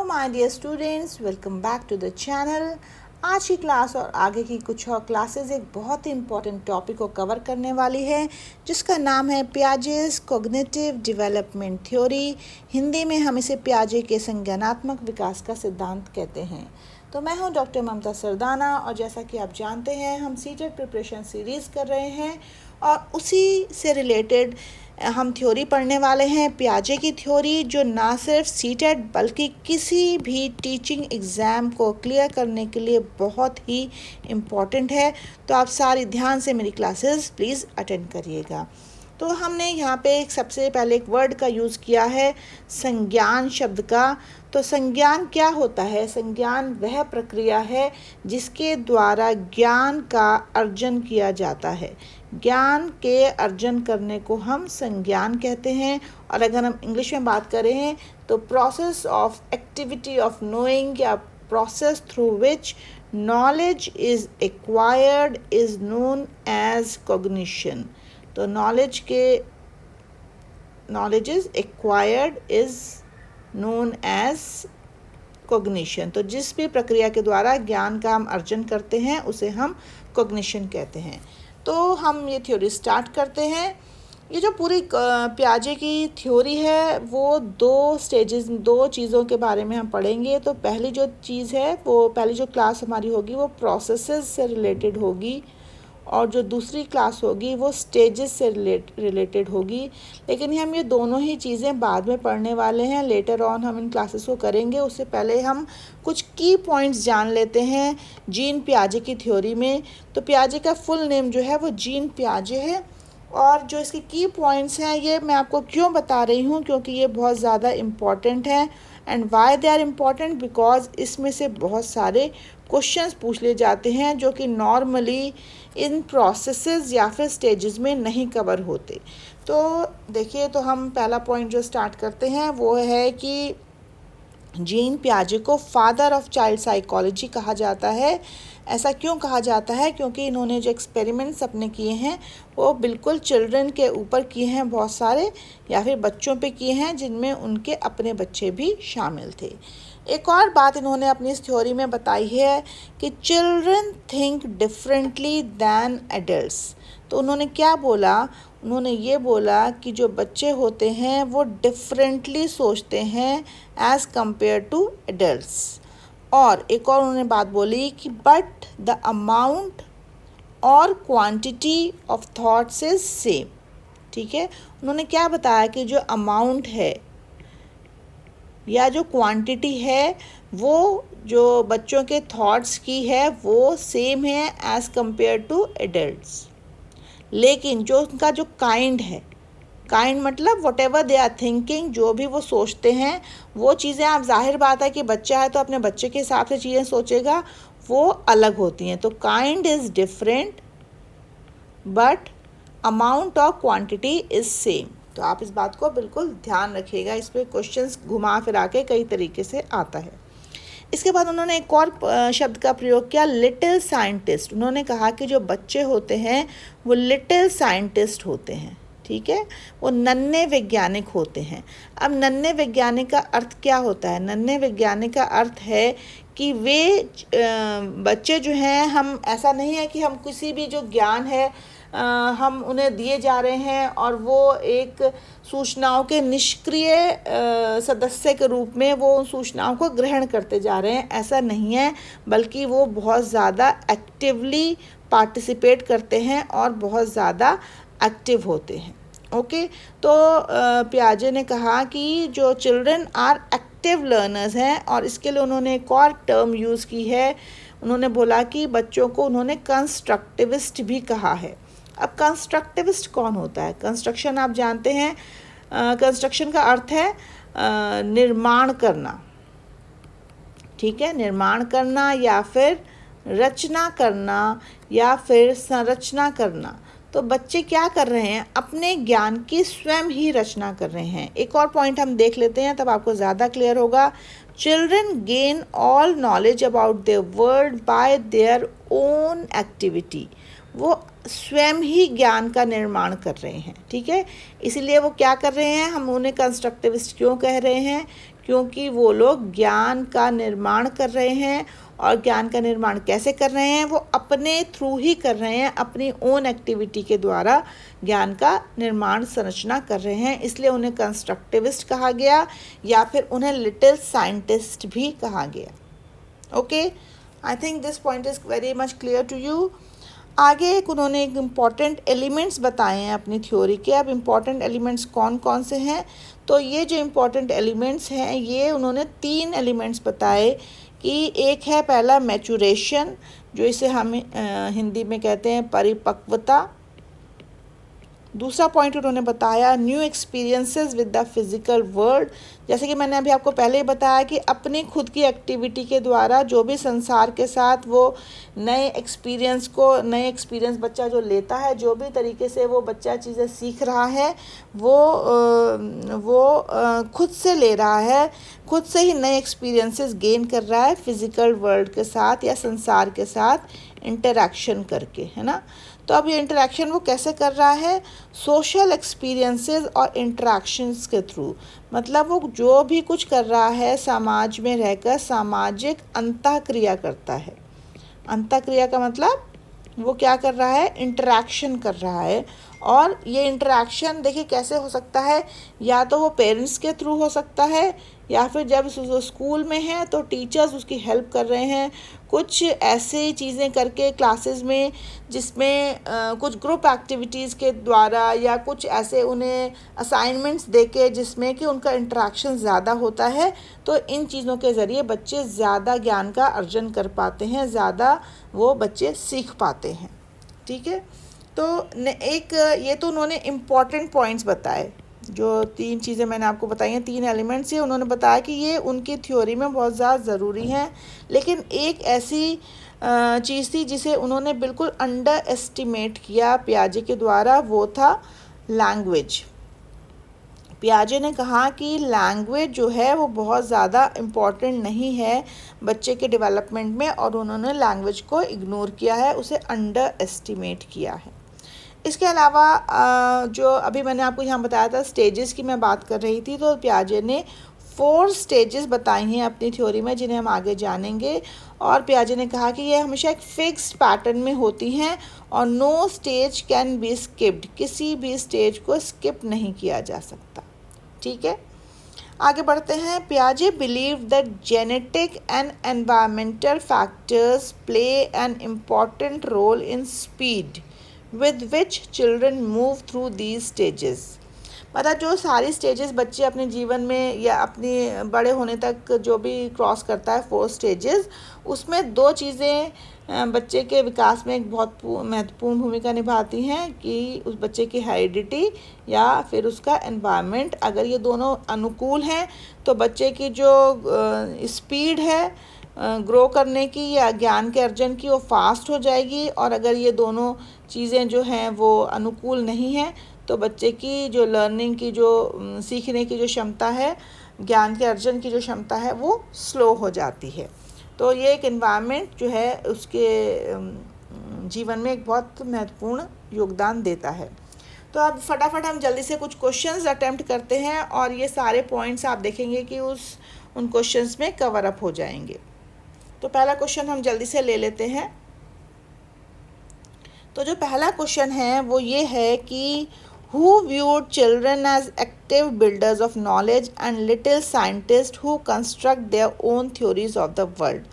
My dear students, welcome back to the channel. आज की class और आगे की कुछ और क्लासेस एक बहुत ही इम्पॉर्टेंट टॉपिक को कवर करने वाली है जिसका नाम है Piaget's cognitive development theory. Hindi में हम इसे पियाजे के संज्ञानात्मक विकास का सिद्धांत कहते हैं। तो मैं हूं डॉक्टर ममता सरदाना और जैसा कि आप जानते हैं हम सीटेट प्रिपरेशन सीरीज़ कर रहे हैं और उसी से रिलेटेड हम थ्योरी पढ़ने वाले हैं, पियाजे की थ्योरी, जो ना सिर्फ सीटेट बल्कि किसी भी टीचिंग एग्ज़ाम को क्लियर करने के लिए बहुत ही इम्पॉर्टेंट है। तो आप सारी ध्यान से मेरी क्लासेस प्लीज़ अटेंड करिएगा। तो हमने यहाँ पे सबसे पहले एक वर्ड का यूज़ किया है, संज्ञान शब्द का। तो संज्ञान क्या होता है? संज्ञान वह प्रक्रिया है जिसके द्वारा ज्ञान का अर्जन किया जाता है। ज्ञान के अर्जन करने को हम संज्ञान कहते हैं। और अगर हम इंग्लिश में बात करें तो process of activity of knowing या process through which knowledge is acquired is known as cognition. तो knowledge is acquired is known as cognition. तो जिस भी प्रक्रिया के द्वारा ज्ञान का हम अर्जन करते हैं उसे हम कॉग्निशन कहते हैं। तो हम ये थ्योरी स्टार्ट करते हैं। ये जो पूरी पियाजे की थ्योरी है वो दो चीज़ों के बारे में हम पढ़ेंगे। तो पहली जो चीज़ है, वो पहली जो क्लास हमारी होगी वो प्रोसेसेस से रिलेटेड होगी और जो दूसरी क्लास होगी वो स्टेजेस से रिलेटेड होगी। लेकिन हम ये दोनों ही चीज़ें बाद में पढ़ने वाले हैं, लेटर ऑन हम इन क्लासेस को करेंगे। उससे पहले हम कुछ की पॉइंट्स जान लेते हैं जीन पियाजे की थ्योरी में। तो पियाजे का फुल नेम जो है वो जीन पियाजे है और जो इसके की पॉइंट्स हैं ये मैं आपको क्यों बता रही हूँ, क्योंकि ये बहुत ज़्यादा इम्पॉर्टेंट है। And why they are important, because इसमें से बहुत सारे क्वेश्चंस पूछ लिए जाते हैं जो कि नॉर्मली इन प्रोसेसेस या फिर स्टेजेस में नहीं कवर होते। तो देखिए, तो हम पहला पॉइंट जो स्टार्ट करते हैं वो है कि जीन पियाजे को फादर ऑफ चाइल्ड साइकोलॉजी कहा जाता है। ऐसा क्यों कहा जाता है? क्योंकि इन्होंने जो एक्सपेरिमेंट्स अपने किए हैं वो बिल्कुल चिल्ड्रन के ऊपर किए हैं, बहुत सारे, या फिर बच्चों पे किए हैं जिनमें उनके अपने बच्चे भी शामिल थे। एक और बात इन्होंने अपनी इस थ्योरी में बताई है कि children think differently than adults. तो उन्होंने क्या बोला? उन्होंने ये बोला कि जो बच्चे होते हैं वो डिफरेंटली सोचते हैं एज़ कंपेयर टू एडल्ट्स। और एक और उन्होंने बात बोली कि बट द अमाउंट और quantity of thoughts is same. ठीक है, उन्होंने क्या बताया कि जो अमाउंट है या जो क्वांटिटी है वो जो बच्चों के थॉट्स की है वो सेम है एज़ कंपेयर टू एडल्ट्स। लेकिन जो उनका जो काइंड है, काइंड मतलब whatever they are thinking, जो भी वो सोचते हैं वो चीज़ें, आप जाहिर बात है कि बच्चा है तो अपने बच्चे के हिसाब से चीज़ें सोचेगा, वो अलग होती हैं। तो kind is different but amount और क्वांटिटी इज़ सेम। तो आप इस बात को बिल्कुल ध्यान रखिएगा, इस पर क्वेश्चंस घुमा फिरा के कई तरीके से आता है। इसके बाद उन्होंने एक और शब्द का प्रयोग किया, लिटिल साइंटिस्ट। उन्होंने कहा कि जो बच्चे होते हैं वो लिटिल साइंटिस्ट होते हैं। ठीक है, वो नन्हे वैज्ञानिक होते हैं। अब नन्हे वैज्ञानिक का अर्थ क्या होता है? नन्हे वैज्ञानिक का अर्थ है कि वे बच्चे जो हैं, हम ऐसा नहीं है कि हम किसी भी जो ज्ञान है हम उन्हें दिए जा रहे हैं और वो एक सूचनाओं के निष्क्रिय सदस्य के रूप में वो उन सूचनाओं को ग्रहण करते जा रहे हैं, ऐसा नहीं है। बल्कि वो बहुत ज़्यादा एक्टिवली पार्टिसिपेट करते हैं और बहुत ज़्यादा एक्टिव होते हैं। ओके, तो पियाजे ने कहा कि जो चिल्ड्रन आर एक्टिव लर्नर्स हैं, और इसके लिए उन्होंने एक और टर्म यूज़ की है। उन्होंने बोला कि बच्चों को उन्होंने कंस्ट्रक्टिविस्ट भी कहा है। अब कंस्ट्रक्टिविस्ट कौन होता है? कंस्ट्रक्शन आप जानते हैं, कंस्ट्रक्शन का अर्थ है निर्माण करना। ठीक है, निर्माण करना या फिर रचना करना या फिर संरचना करना। तो बच्चे क्या कर रहे हैं? अपने ज्ञान की स्वयं ही रचना कर रहे हैं। एक और पॉइंट हम देख लेते हैं तब आपको ज़्यादा क्लियर होगा। Children gain all knowledge about their world by their own activity. वो स्वयं ही ज्ञान का निर्माण कर रहे हैं। ठीक है, इसीलिए वो क्या कर रहे हैं? हम उन्हें कंस्ट्रक्टिविस्ट क्यों कह रहे हैं? क्योंकि वो लोग ज्ञान का निर्माण कर रहे हैं। और ज्ञान का निर्माण कैसे कर रहे हैं? वो अपने थ्रू ही कर रहे हैं, अपनी ओन एक्टिविटी के द्वारा ज्ञान का निर्माण संरचना कर रहे हैं। इसलिए उन्हें कंस्ट्रक्टिविस्ट कहा गया या फिर उन्हें लिटिल साइंटिस्ट भी कहा गया। Okay, I think this point is very much clear to you. आगे उन्होंने एक इम्पॉर्टेंट एलिमेंट्स बताए हैं अपनी थ्योरी के। अब इम्पॉर्टेंट एलिमेंट्स कौन कौन से हैं? तो ये जो इम्पॉर्टेंट एलिमेंट्स हैं, ये उन्होंने 3 एलिमेंट्स बताए कि एक है पहला मैचुरेशन, जो इसे हम हिंदी में कहते हैं परिपक्वता। दूसरा पॉइंट उन्होंने बताया new experiences with the physical world. जैसे कि मैंने अभी आपको पहले ही बताया कि अपनी खुद की एक्टिविटी के द्वारा जो भी संसार के साथ वो नए एक्सपीरियंस बच्चा जो लेता है, जो भी तरीके से वो बच्चा चीज़ें सीख रहा है, वो खुद से ले रहा है, खुद से ही नए एक्सपीरियंसेस गेन कर रहा है फिज़िकल वर्ल्ड के साथ या संसार के साथ इंटरेक्शन करके, है ना। तो अब ये इंटरेक्शन वो कैसे कर रहा है? सोशल एक्सपीरियंसेस और इंटरेक्शंस के थ्रू। मतलब वो जो भी कुछ कर रहा है समाज में रहकर सामाजिक अंतःक्रिया करता है। अंतःक्रिया का मतलब वो क्या कर रहा है? इंटरेक्शन कर रहा है। और ये इंटरेक्शन देखिए कैसे हो सकता है? या तो वो पेरेंट्स के थ्रू हो सकता है, या फिर जब स्कूल में है तो टीचर्स उसकी हेल्प कर रहे हैं कुछ ऐसे चीज़ें करके क्लासेस में, जिसमें कुछ ग्रुप एक्टिविटीज़ के द्वारा या कुछ ऐसे उन्हें असाइनमेंट्स देके जिसमें कि उनका इंटरेक्शन ज़्यादा होता है। तो इन चीज़ों के ज़रिए बच्चे ज़्यादा ज्ञान का अर्जन कर पाते हैं, ज़्यादा वो बच्चे सीख पाते हैं। ठीक है, तो ये तो उन्होंने इम्पॉर्टेंट पॉइंट्स बताए। जो 3 चीज़ें मैंने आपको बताई हैं, 3 एलिमेंट्स, ये उन्होंने बताया कि ये उनकी थ्योरी में बहुत ज़्यादा ज़रूरी हैं। लेकिन एक ऐसी चीज़ थी जिसे उन्होंने बिल्कुल अंडर एस्टिमेट किया पियाजे के द्वारा, वो था लैंग्वेज। पियाजे ने कहा कि लैंग्वेज जो है वो बहुत ज़्यादा इम्पॉर्टेंट नहीं है बच्चे के डेवलपमेंट में, और उन्होंने लैंग्वेज को इग्नोर किया है, उसे अंडर एस्टिमेट किया है। इसके अलावा जो अभी मैंने आपको यहाँ बताया था स्टेजेस की मैं बात कर रही थी, तो पियाजे ने 4 स्टेजेस बताई हैं अपनी थ्योरी में, जिन्हें हम आगे जानेंगे। और पियाजे ने कहा कि ये हमेशा एक फिक्स्ड पैटर्न में होती हैं और no stage can be skipped, किसी भी स्टेज को स्किप नहीं किया जा सकता। ठीक है, आगे बढ़ते हैं। पियाजे believe that genetic and environmental factors play an important role in speed with which children move through these stages। मतलब जो सारी स्टेजेस बच्चे अपने जीवन में या अपने बड़े होने तक जो भी क्रॉस करता है 4 स्टेजेस, उसमें 2 चीज़ें बच्चे के विकास में एक बहुत महत्वपूर्ण भूमिका निभाती हैं कि उस बच्चे की हेरिडिटी या फिर उसका एनवायरनमेंट। अगर ये दोनों अनुकूल हैं तो बच्चे की जो स्पीड है ग्रो करने की या ज्ञान के अर्जन की, वो फास्ट हो जाएगी। और अगर ये दोनों चीज़ें जो हैं वो अनुकूल नहीं हैं तो बच्चे की जो लर्निंग की, जो सीखने की जो क्षमता है, ज्ञान के अर्जन की जो क्षमता है, वो स्लो हो जाती है। तो ये एक एनवायरनमेंट जो है उसके जीवन में एक बहुत महत्वपूर्ण योगदान देता है। तो अब फटाफट हम जल्दी से कुछ क्वेश्चंस अटेम्प्ट करते हैं और ये सारे पॉइंट्स आप देखेंगे कि उन क्वेश्चंस में कवर अप हो जाएंगे। तो पहला क्वेश्चन हम जल्दी से ले लेते हैं। तो जो पहला क्वेश्चन है वो ये है कि who viewed children as active builders of knowledge and little scientists who construct their own theories of the world।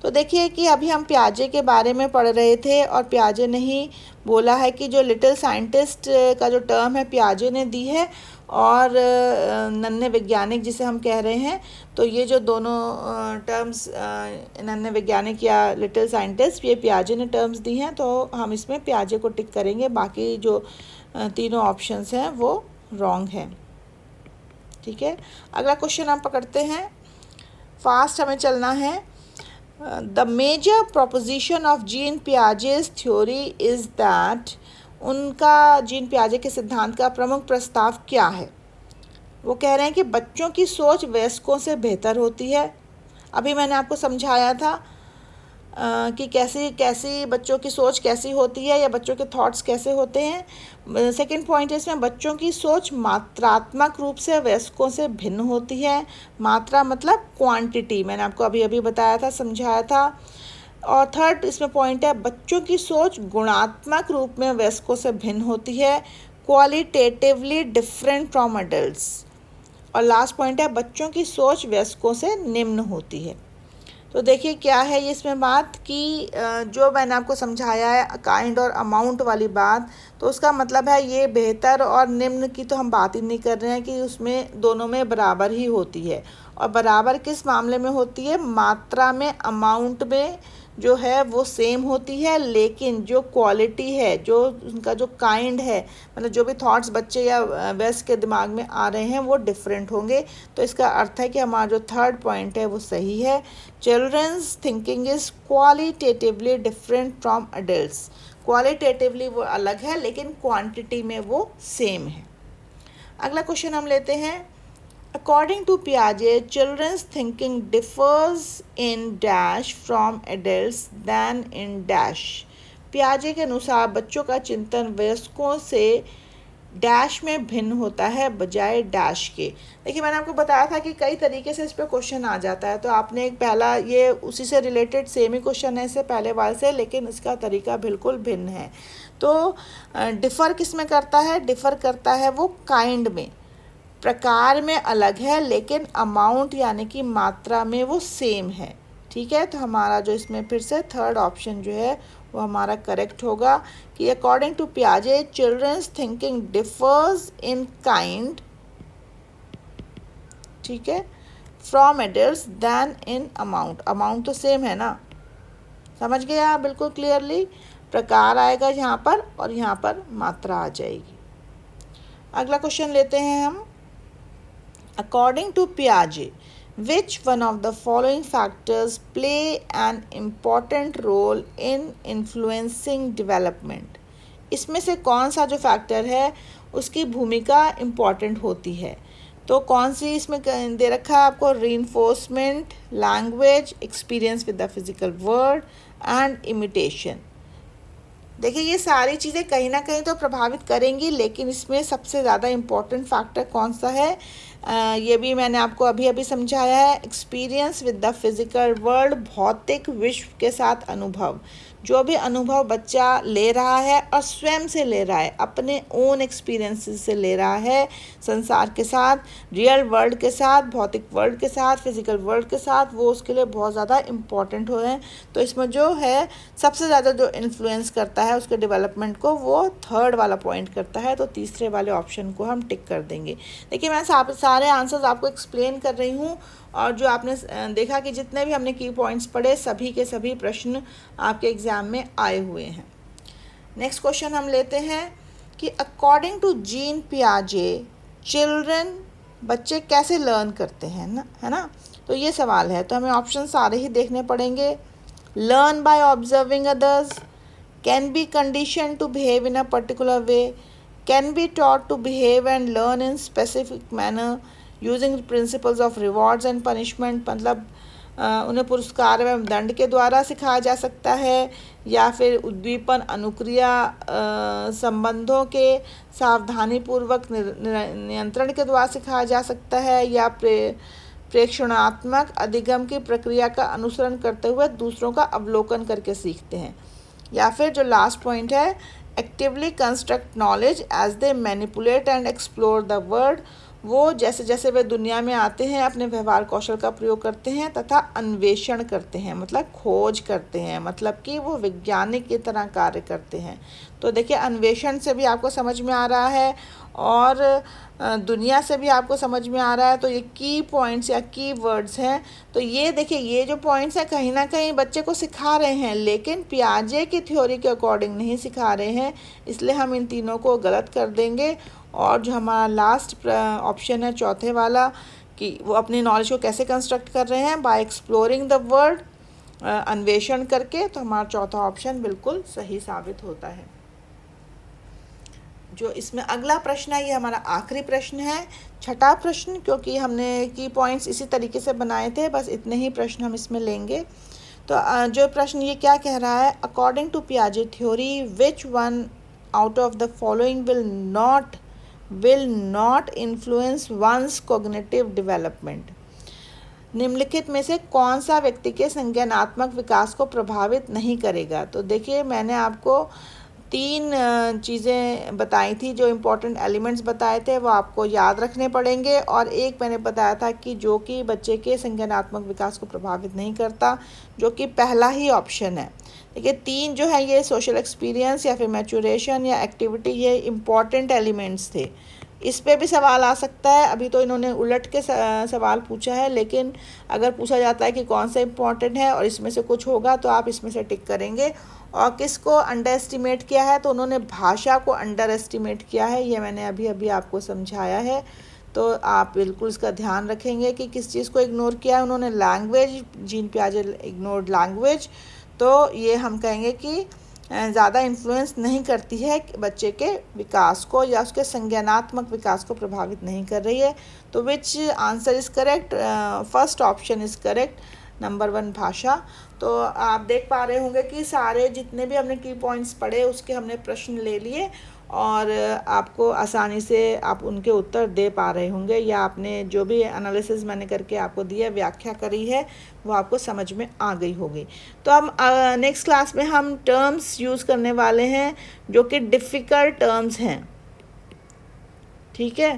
तो देखिए कि अभी हम पियाजे के बारे में पढ़ रहे थे और पियाजे ने ही बोला है कि जो लिटिल साइंटिस्ट का जो टर्म है पियाजे ने दी है, और नन्हे वैज्ञानिक जिसे हम कह रहे हैं, तो ये जो दोनों टर्म्स नन्हे वैज्ञानिक या लिटिल साइंटिस्ट, ये पियाजे ने टर्म्स दी हैं, तो हम इसमें पियाजे को टिक करेंगे। बाकी जो तीनों ऑप्शंस हैं वो रॉन्ग हैं। ठीक है, अगला क्वेश्चन हम पकड़ते हैं, फास्ट हमें चलना है। The major proposition of Jean Piaget's theory is that, उनका जीन पियाजे के सिद्धांत का प्रमुख प्रस्ताव क्या है? वो कह रहे हैं कि बच्चों की सोच वयस्कों से बेहतर होती है। अभी मैंने आपको समझाया था कि कैसी कैसी बच्चों की सोच कैसी होती है या बच्चों के थॉट्स कैसे होते हैं। सेकंड पॉइंट है इसमें, बच्चों की सोच मात्रात्मक रूप से वयस्कों से भिन्न होती है। मात्रा मतलब क्वांटिटी, मैंने आपको अभी अभी बताया था, समझाया था। और थर्ड इसमें पॉइंट है, बच्चों की सोच गुणात्मक रूप में वयस्कों से भिन्न होती है, क्वालिटेटिवली डिफरेंट फ्रॉम एडल्ट्स। और लास्ट पॉइंट है, बच्चों की सोच वयस्कों से निम्न होती है। तो देखिए क्या है ये इसमें बात कि जो मैंने आपको समझाया है काइंड और अमाउंट वाली बात, तो उसका मतलब है ये बेहतर और निम्न की तो हम बात ही नहीं कर रहे हैं कि उसमें दोनों में बराबर ही होती है। और बराबर किस मामले में होती है? मात्रा में, अमाउंट में जो है वो सेम होती है, लेकिन जो क्वालिटी है, जो उनका जो काइंड है, मतलब जो भी थॉट्स बच्चे या वयस्क के दिमाग में आ रहे हैं वो डिफरेंट होंगे। तो इसका अर्थ है कि हमारा जो थर्ड पॉइंट है वो सही है। Children's thinking is qualitatively different from adults. Qualitatively वो अलग है लेकिन क्वांटिटी में वो सेम है। अगला क्वेश्चन हम लेते हैं। According to Piaget, children's thinking differs in dash from adults than in dash. पियाजे के अनुसार बच्चों का चिंतन वयस्कों से डैश में भिन्न होता है बजाय डैश के। देखिए मैंने आपको बताया था कि कई तरीके से इस पर क्वेश्चन आ जाता है, तो आपने एक पहला ये उसी से रिलेटेड सेम ही क्वेश्चन है इससे पहले वाले से, लेकिन इसका तरीका बिल्कुल भिन्न है। तो डिफ़र किस में करता है? डिफ़र करता है वो काइंड में, प्रकार में अलग है लेकिन अमाउंट यानी कि मात्रा में वो सेम है। ठीक है, तो हमारा जो इसमें फिर से थर्ड ऑप्शन जो है वो हमारा करेक्ट होगा कि अकॉर्डिंग टू पियाजे children's thinking differs in kind, ठीक है, from adults then in amount. Amount तो सेम है ना, समझ गए आप बिल्कुल क्लियरली। प्रकार आएगा यहाँ पर और यहाँ पर मात्रा आ जाएगी। अगला क्वेश्चन लेते हैं हम। According to Piaget, which one of the following factors play an important role in influencing development? इसमें से कौन सा जो फैक्टर है उसकी भूमिका इम्पॉर्टेंट होती है? तो कौन सी इसमें दे रखा है आपको? Reinforcement, language, experience with the physical world and imitation. देखिए ये सारी चीज़ें कहीं ना कहीं तो प्रभावित करेंगी, लेकिन इसमें सबसे ज़्यादा इम्पॉर्टेंट फैक्टर कौन सा है? ये भी मैंने आपको अभी अभी समझाया है। Experience with the physical world, भौतिक विश्व के साथ अनुभव। जो भी अनुभव बच्चा ले रहा है और स्वयं से ले रहा है, अपने ओन एक्सपीरियंसेस से ले रहा है संसार के साथ, रियल वर्ल्ड के साथ, भौतिक वर्ल्ड के साथ, फिजिकल वर्ल्ड के साथ, वो उसके लिए बहुत ज़्यादा इम्पॉर्टेंट हो रहे हैं। तो इसमें जो है सबसे ज़्यादा जो इन्फ्लुएंस करता है उसके डेवलपमेंट को, वो थर्ड वाला पॉइंट करता है। तो तीसरे वाले ऑप्शन को हम टिक कर देंगे। देखिए मैं सारे आंसर्स आपको एक्सप्लेन कर रही हूँ, और जो आपने देखा कि जितने भी हमने की पॉइंट्स पढ़े सभी के सभी प्रश्न आपके एग्ज़ाम में आए हुए हैं। नेक्स्ट क्वेश्चन हम लेते हैं कि अकॉर्डिंग टू जीन पियाजे चिल्ड्रन, बच्चे कैसे लर्न करते हैं ना, है ना। तो ये सवाल है, तो हमें ऑप्शन सारे ही देखने पड़ेंगे। Learn by observing others, can be condition to behave in a particular way, can be taught to behave and learn in specific manner using principles of rewards and punishment, मतलब उन्हें पुरस्कार एवं दंड के द्वारा सिखाया जा सकता है, या फिर उद्दीपन अनुक्रिया संबंधों के सावधानीपूर्वक नियंत्रण के द्वारा सिखाया जा सकता है, या प्रेक्षणात्मक अधिगम की प्रक्रिया का अनुसरण करते हुए दूसरों का अवलोकन करके सीखते हैं, या फिर जो लास्ट पॉइंट है actively construct knowledge as they manipulate and explore the world, वो जैसे जैसे वे दुनिया में आते हैं अपने व्यवहार कौशल का प्रयोग करते हैं तथा अन्वेषण करते हैं, मतलब खोज करते हैं, मतलब कि वो वैज्ञानिक की तरह कार्य करते हैं। तो देखिए अन्वेषण से भी आपको समझ में आ रहा है और दुनिया से भी आपको समझ में आ रहा है। तो ये की पॉइंट्स या की वर्ड्स हैं। तो ये देखिए ये जो पॉइंट्स हैं कहीं ना कहीं बच्चे को सिखा रहे हैं, लेकिन पियाजे की थ्योरी के अकॉर्डिंग नहीं सिखा रहे हैं, इसलिए हम इन तीनों को गलत कर देंगे। और जो हमारा लास्ट ऑप्शन है चौथे वाला कि वो अपनी नॉलेज को कैसे कंस्ट्रक्ट कर रहे हैं, बाय एक्सप्लोरिंग द वर्ल्ड, अन्वेषण करके, तो हमारा चौथा ऑप्शन बिल्कुल सही साबित होता है। जो इसमें अगला प्रश्न है ये हमारा आखिरी प्रश्न है, छठा प्रश्न, क्योंकि हमने की पॉइंट्स इसी तरीके से बनाए थे, बस इतने ही प्रश्न हम इसमें लेंगे। तो जो प्रश्न ये क्या कह रहा है, अकॉर्डिंग टू पियाजे theory which one out of the following will not influence one's cognitive development. निम्नलिखित में से कौन सा व्यक्ति के संज्ञानात्मक विकास को प्रभावित नहीं करेगा। तो देखिए मैंने आपको 3 चीज़ें बताई थी, जो इम्पोर्टेंट एलिमेंट्स बताए थे वो आपको याद रखने पड़ेंगे, और एक मैंने बताया था कि जो कि बच्चे के संज्ञानात्मक विकास को प्रभावित नहीं करता, जो कि पहला ही ऑप्शन है। देखिए 3 जो है ये सोशल एक्सपीरियंस या फिर मैचुरेशन या एक्टिविटी, ये इम्पॉर्टेंट एलिमेंट्स थे। इस पे भी सवाल आ सकता है। अभी तो इन्होंने उलट के सवाल पूछा है, लेकिन अगर पूछा जाता है कि कौन सा इम्पॉर्टेंट है और इसमें से कुछ होगा तो आप इसमें से टिक करेंगे। और किसको अंडर एस्टिमेट किया है, तो उन्होंने भाषा को अंडर एस्टिमेट किया है, ये मैंने अभी अभी आपको समझाया है। तो आप बिल्कुल इसका ध्यान रखेंगे कि किस चीज़ को इग्नोर किया है उन्होंने, लैंग्वेज। जीन पियाजे इग्नोर्ड लैंग्वेज। तो ये हम कहेंगे कि ज़्यादा इन्फ्लुएंस नहीं करती है बच्चे के विकास को या उसके संज्ञानात्मक विकास को प्रभावित नहीं कर रही है। तो विच answer is correct, first option is correct, number 1 भाषा। तो आप देख पा रहे होंगे कि सारे जितने भी हमने की पॉइंट्स पढ़े उसके हमने प्रश्न ले लिए, और आपको आसानी से आप उनके उत्तर दे पा रहे होंगे, या आपने जो भी एनालिसिस मैंने करके आपको दिया, व्याख्या करी है, वो आपको समझ में आ गई होगी। तो हम नेक्स्ट क्लास में हम टर्म्स यूज़ करने वाले हैं जो कि डिफ़िकल्ट टर्म्स हैं, ठीक है।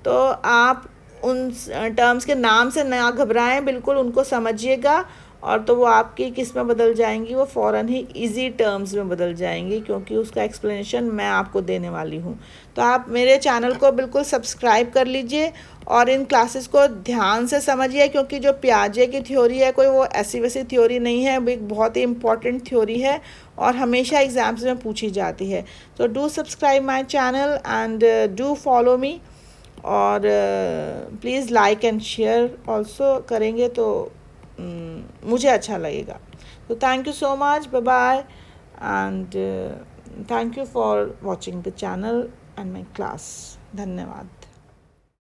तो आप उन टर्म्स के नाम से ना घबराएं, बिल्कुल उनको समझिएगा, और तो वो आपकी किस में बदल जाएंगी, वो फ़ौरन ही इजी टर्म्स में बदल जाएंगी, क्योंकि उसका एक्सप्लेनेशन मैं आपको देने वाली हूँ। तो आप मेरे चैनल को बिल्कुल सब्सक्राइब कर लीजिए और इन क्लासेस को ध्यान से समझिए, क्योंकि जो पियाजे की थ्योरी है कोई वो ऐसी वैसी थ्योरी नहीं है, वो एक बहुत ही इम्पॉर्टेंट थ्योरी है और हमेशा एग्ज़ाम्स में पूछी जाती है। तो do subscribe my channel and do follow me, और please like and share also करेंगे तो मुझे अच्छा लगेगा। तो thank you so much, bye bye, and thank you for watching the channel and my class. धन्यवाद।